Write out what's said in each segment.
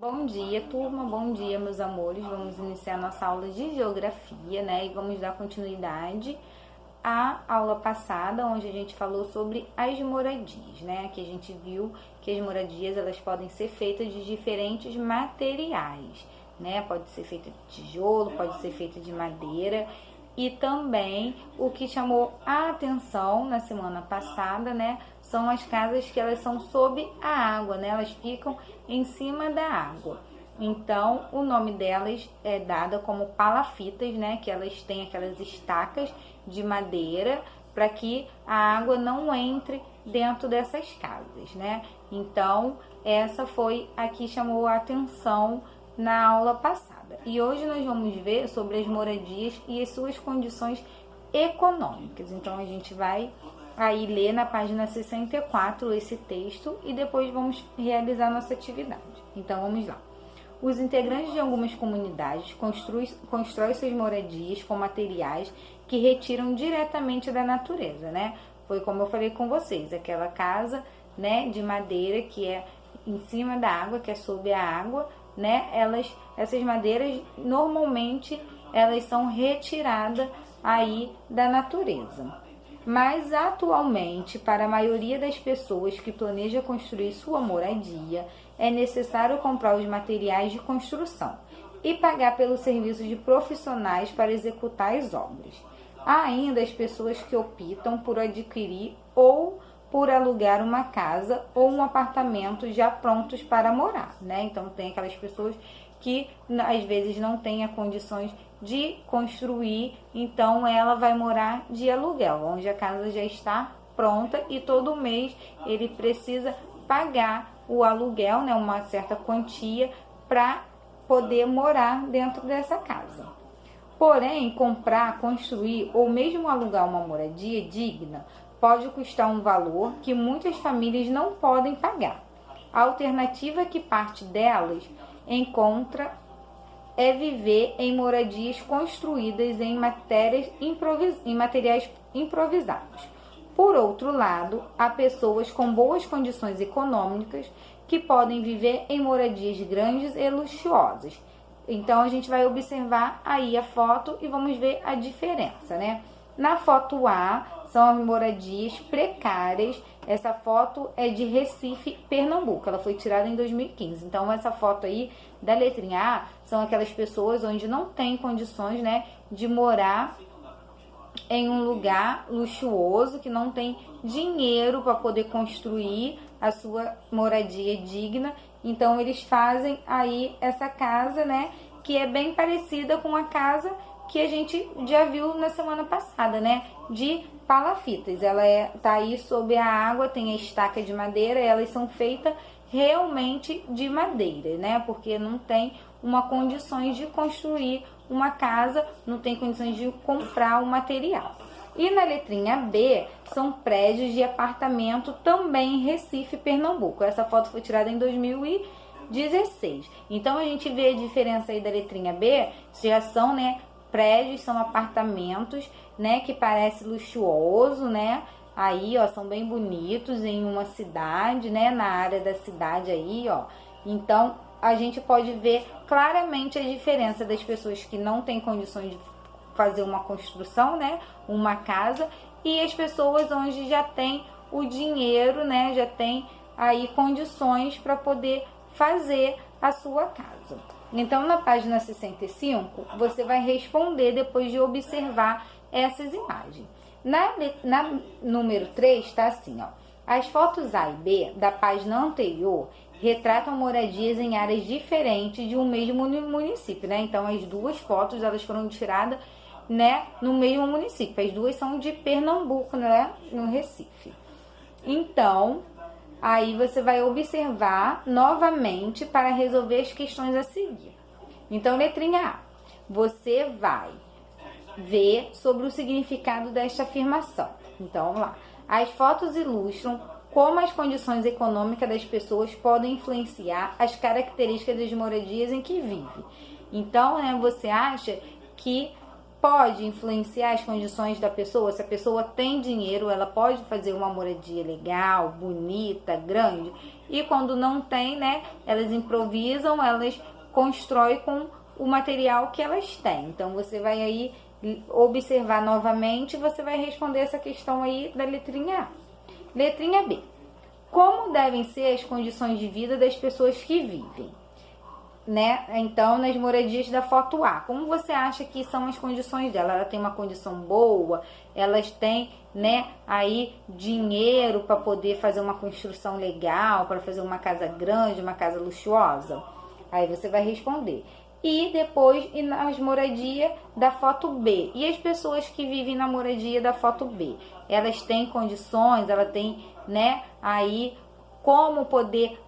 Bom dia, turma. Bom dia, meus amores. Vamos iniciar nossa aula de geografia, né? E vamos dar continuidade à aula passada, onde a gente falou sobre as moradias, né? Que a gente viu que as moradias elas podem ser feitas de diferentes materiais, né? Pode ser feita de tijolo, pode ser feita de madeira. E também o que chamou a atenção na semana passada, né, são as casas que elas são sob a água, né? Elas ficam em cima da água. Então, o nome delas é dada como palafitas, né, que elas têm aquelas estacas de madeira para que a água não entre dentro dessas casas, né? Então, essa foi a que chamou a atenção na aula passada. E hoje nós vamos ver sobre as moradias e as suas condições econômicas. Então a gente vai aí ler na página 64 esse texto e depois vamos realizar nossa atividade. Então vamos lá. Os integrantes de algumas comunidades constroem suas moradias com materiais que retiram diretamente da natureza, né? Foi como eu falei com vocês, aquela casa, né, de madeira que é em cima da água, que é sob a água, né? Essas madeiras normalmente elas são retiradas aí da natureza. Mas atualmente, para a maioria das pessoas que planeja construir sua moradia, é necessário comprar os materiais de construção e pagar pelo serviço de profissionais para executar as obras. Há ainda as pessoas que optam por adquirir ou por alugar uma casa ou um apartamento já prontos para morar, né? Então tem aquelas pessoas que às vezes não têm condições de construir, então ela vai morar de aluguel, onde a casa já está pronta e todo mês ele precisa pagar o aluguel, né, uma certa quantia para poder morar dentro dessa casa. Porém, comprar, construir ou mesmo alugar uma moradia digna pode custar um valor que muitas famílias não podem pagar. A alternativa que parte delas encontra é viver em moradias construídas em materiais improvisados. Por outro lado, há pessoas com boas condições econômicas que podem viver em moradias grandes e luxuosas. Então, a gente vai observar aí a foto e vamos ver a diferença, né? Na foto A, são as moradias precárias. Essa foto é de Recife, Pernambuco. Ela foi tirada em 2015. Então, essa foto aí da letrinha A são aquelas pessoas onde não tem condições, né, de morar em um lugar luxuoso, que não tem dinheiro para poder construir a sua moradia digna. Então, eles fazem aí essa casa, né, que é bem parecida com a casa que a gente já viu na semana passada, né, de palafitas. Ela tá aí sob a água, tem a estaca de madeira, elas são feitas realmente de madeira, né, porque não tem uma condições de construir uma casa, não tem condições de comprar o material. E na letrinha B, são prédios de apartamento também em Recife, Pernambuco. Essa foto foi tirada em 2016. Então, a gente vê a diferença aí da letrinha B, já são, né, prédios, são apartamentos, né, que parece luxuoso, né, aí, ó, são bem bonitos em uma cidade, né, na área da cidade aí, ó. Então, a gente pode ver claramente a diferença das pessoas que não têm condições de fazer uma construção, né, uma casa, e as pessoas onde já tem o dinheiro, né, já tem aí condições para poder fazer a sua casa. Então, na página 65, você vai responder depois de observar essas imagens. Na número 3, está assim, ó. As fotos A e B da página anterior retratam moradias em áreas diferentes de um mesmo município, né? Então, as duas fotos, elas foram tiradas, né, no mesmo município. As duas são de Pernambuco, né, no Recife. Então, aí você vai observar novamente para resolver as questões a seguir. Então, letrinha A, você vai ver sobre o significado desta afirmação. Então, vamos lá. As fotos ilustram como as condições econômicas das pessoas podem influenciar as características das moradias em que vive. Então, né, você acha que pode influenciar as condições da pessoa. Se a pessoa tem dinheiro, ela pode fazer uma moradia legal, bonita, grande. E quando não tem, né, elas improvisam, elas constroem com o material que elas têm. Então você vai aí observar novamente, você vai responder essa questão aí da letrinha A. Letrinha B. Como devem ser as condições de vida das pessoas que vivem, né? Então, nas moradias da foto A, como você acha que são as condições dela? Ela tem uma condição boa? Elas têm, né, aí dinheiro para poder fazer uma construção legal, para fazer uma casa grande, uma casa luxuosa? Aí você vai responder. E depois, e nas moradias da foto B. E as pessoas que vivem na moradia da foto B? Elas têm condições, ela tem, né, aí como poder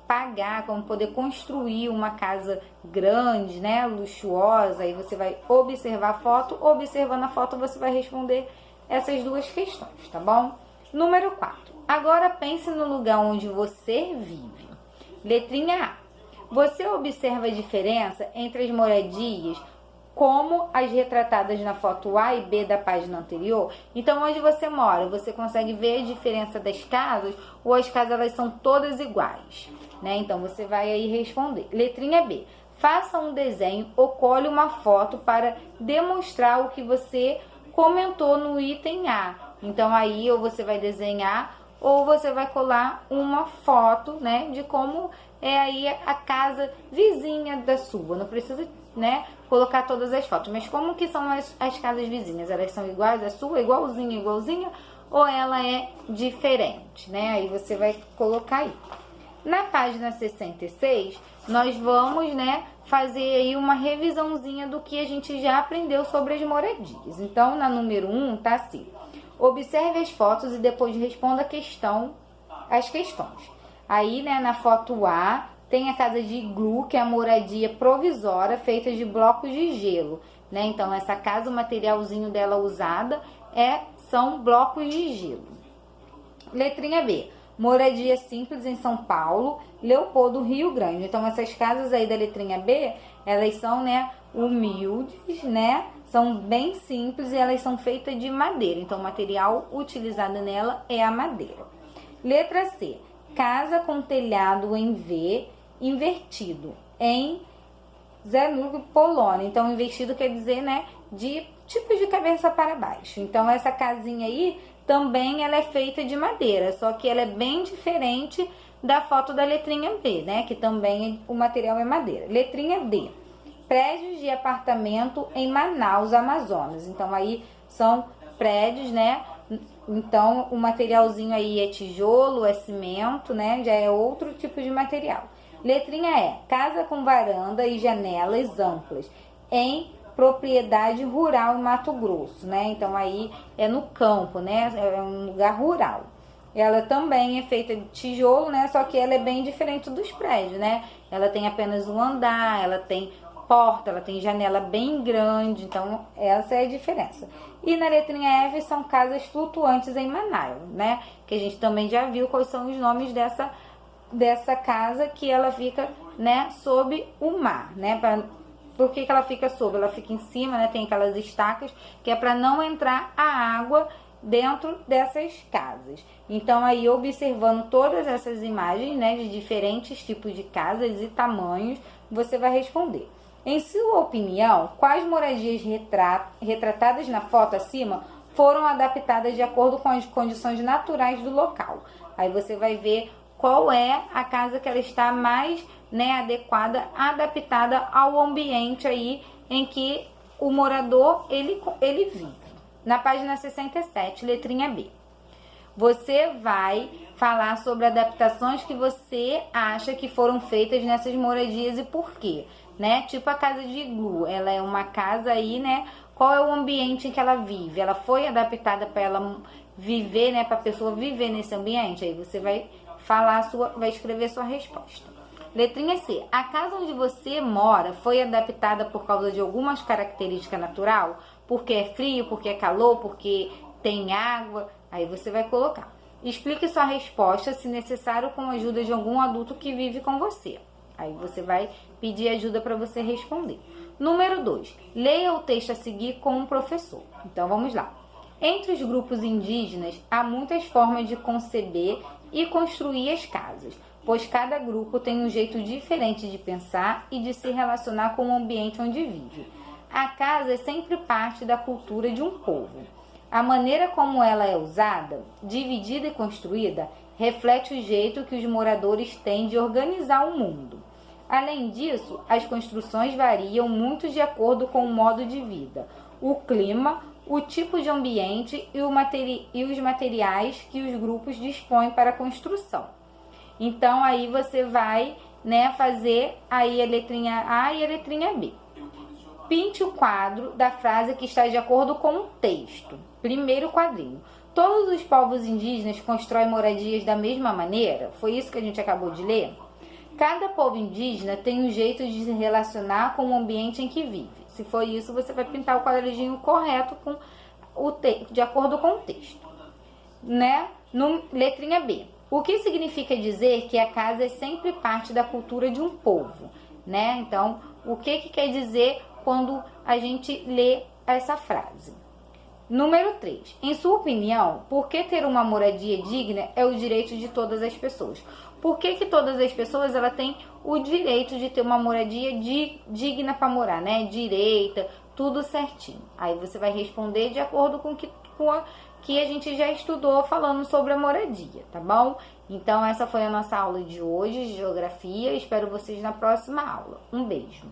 pagar, como poder construir uma casa grande, né, luxuosa. Aí você vai observar a foto, observando a foto você vai responder essas duas questões, tá bom? Número 4. Agora pense no lugar onde você vive. Letrinha A. Você observa a diferença entre as moradias como as retratadas na foto A e B da página anterior? Então, onde você mora, você consegue ver a diferença das casas ou as casas elas são todas iguais, né? Então, você vai aí responder. Letrinha B. Faça um desenho ou cole uma foto para demonstrar o que você comentou no item A. Então, aí ou você vai desenhar ou você vai colar uma foto, né, de como é aí a casa vizinha da sua. Não precisa, né, colocar todas as fotos, mas como que são as casas vizinhas? Elas são iguais à sua, igualzinha, ou ela é diferente, né? Aí você vai colocar aí. Na página 66, nós vamos, né, fazer aí uma revisãozinha do que a gente já aprendeu sobre as moradias. Então, na número 1, tá assim. Observe as fotos e depois responda as questões. Aí, né, na foto A, tem a casa de iglu, que é a moradia provisória feita de blocos de gelo, né? Então, essa casa, o materialzinho dela usada são blocos de gelo. Letrinha B. Moradia simples em São Paulo, Leopoldo, Rio Grande. Então, essas casas aí da letrinha B, elas são, né, humildes, né? São bem simples e elas são feitas de madeira. Então, o material utilizado nela é a madeira. Letra C. Casa com telhado em V, invertido, em Zeebrugge, Polônia. Então, invertido quer dizer, né, de tipo de cabeça para baixo. Então, essa casinha aí, também ela é feita de madeira, só que ela é bem diferente da foto da letrinha B, né, que também o material é madeira. Letrinha D. Prédios de apartamento em Manaus, Amazonas. Então, aí são prédios, né? Então, o materialzinho aí é tijolo, é cimento, né? Já é outro tipo de material. Letrinha E. Casa com varanda e janelas amplas em propriedade rural em Mato Grosso, né? Então, aí é no campo, né? É um lugar rural. Ela também é feita de tijolo, né? Só que ela é bem diferente dos prédios, né? Ela tem apenas um andar, ela tem porta, ela tem janela bem grande, então essa é a diferença. E na letrinha F são casas flutuantes em Manaus, né? Que a gente também já viu quais são os nomes dessa casa, que ela fica, né, sob o mar, né? Por que ela fica sob? Ela fica em cima, né? Tem aquelas estacas que é para não entrar a água dentro dessas casas. Então, aí observando todas essas imagens, né, de diferentes tipos de casas e tamanhos, você vai responder. Em sua opinião, quais moradias retratadas na foto acima foram adaptadas de acordo com as condições naturais do local? Aí você vai ver qual é a casa que ela está mais, né, adequada, adaptada ao ambiente aí em que o morador ele vive. Na página 67, letrinha B. Você vai falar sobre adaptações que você acha que foram feitas nessas moradias e por quê, né? Tipo a casa de iglu, ela é uma casa aí, né? Qual é o ambiente em que ela vive? Ela foi adaptada para ela viver, né? Para a pessoa viver nesse ambiente? Aí você vai vai escrever sua resposta. Letrinha C. A casa onde você mora foi adaptada por causa de algumas características naturais? Porque é frio, porque é calor, porque tem água? Aí você vai colocar. Explique sua resposta, se necessário, com a ajuda de algum adulto que vive com você. Aí você vai pedir ajuda para você responder. Número 2, leia o texto a seguir com um professor. Então vamos lá. Entre os grupos indígenas, há muitas formas de conceber e construir as casas, pois cada grupo tem um jeito diferente de pensar e de se relacionar com o ambiente onde vive. A casa é sempre parte da cultura de um povo. A maneira como ela é usada, dividida e construída, reflete o jeito que os moradores têm de organizar o mundo. Além disso, as construções variam muito de acordo com o modo de vida, o clima, o tipo de ambiente e os materiais que os grupos dispõem para a construção. Então, aí você vai, fazer aí a letrinha A e a letrinha B. Pinte o quadro da frase que está de acordo com o texto. Primeiro quadrinho. Todos os povos indígenas constroem moradias da mesma maneira? Foi isso que a gente acabou de ler? Cada povo indígena tem um jeito de se relacionar com o ambiente em que vive. Se for isso, você vai pintar o quadradinho correto com de acordo com o texto. Letrinha B. O que significa dizer que a casa é sempre parte da cultura de um povo? Então, o que quer dizer quando a gente lê essa frase? Número 3. Em sua opinião, por que ter uma moradia digna é o direito de todas as pessoas? Por que todas as pessoas têm o direito de ter uma moradia digna para morar, direita, tudo certinho. Aí você vai responder de acordo com o que a gente já estudou falando sobre a moradia, tá bom? Então essa foi a nossa aula de hoje de geografia. Espero vocês na próxima aula. Um beijo.